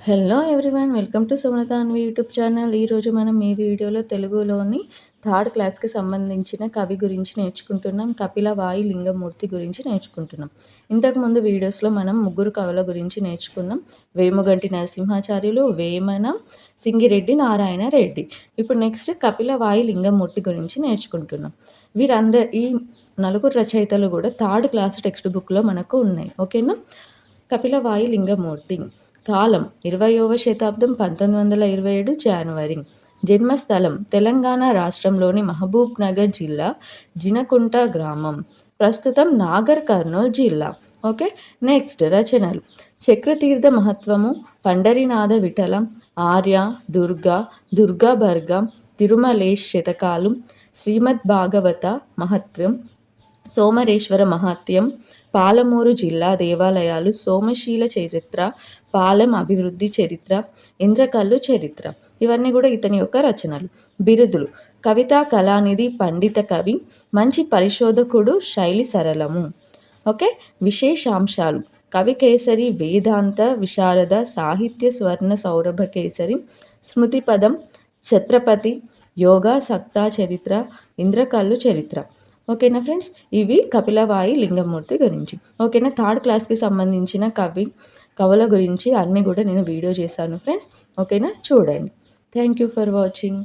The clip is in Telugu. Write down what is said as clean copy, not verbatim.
Hello everyone, welcome to Sumalatha Anvi YouTube channel. ఈరోజు మనం ఈ వీడియోలో తెలుగులోని థర్డ్ క్లాస్కి సంబంధించిన కవి గురించి నేర్చుకుంటున్నాం. కపిల వాయి లింగమూర్తి గురించి నేర్చుకుంటున్నాం. ఇంతకుముందు వీడియోస్లో మనం ముగ్గురు కవుల గురించి నేర్చుకున్నాం. వేముగంటి నరసింహాచార్యులు, వేమన, సింగిరెడ్డి నారాయణ రెడ్డి. ఇప్పుడు నెక్స్ట్ కపిల వాయి లింగమూర్తి గురించి నేర్చుకుంటున్నాం. ఈ నలుగురు రచయితలు కూడా థర్డ్ క్లాస్ టెక్స్ట్ బుక్లో మనకు ఉన్నాయి. ఓకేనా? కపిల వాయి లింగమూర్తి కాలం 20వ శతాబ్దం 1927 జనవరి. జన్మస్థలం తెలంగాణ రాష్ట్రంలోని మహబూబ్ నగర్ జిల్లా జినకుంట గ్రామం. ప్రస్తుతం నాగర్ కర్నూల్ జిల్లా. ఓకే, నెక్స్ట్ రచనలు: చక్రతీర్థ మహత్వము, పండరీనాథ విఠలం, ఆర్య, దుర్గా భర్గ, తిరుమలేశ్ శతకాలు, శ్రీమద్ భాగవత మహత్వం, సోమరేశ్వర మహాత్యం, పాలమూరు జిల్లా దేవాలయాలు, సోమశీల చరిత్ర, పాలెం అభివృద్ధి చరిత్ర, ఇంద్రకల్లు చరిత్ర. ఇవన్నీ కూడా ఇతని యొక్క రచనలు. బిరుదులు: కవితా కళానిధి, పండిత కవి, మంచి పరిశోధకుడు, శైలి సరళము. ఓకే, విశేషాంశాలు: కవి కేసరి, వేదాంత విశారద, సాహిత్య స్వర్ణ సౌరభ కేసరి, స్మృతి పదం, ఛత్రపతి, యోగా సక్తా చరిత్ర, ఇంద్రకల్లు చరిత్ర. ఓకేనా ఫ్రెండ్స్, ఇవి కపిలవాయి లింగమూర్తి గురించి. ఓకేనా? థర్డ్ క్లాస్కి సంబంధించిన కవుల గురించి అన్నీ కూడా నేను వీడియో చేశాను ఫ్రెండ్స్. ఓకేనా? చూడండి. Thank you for watching.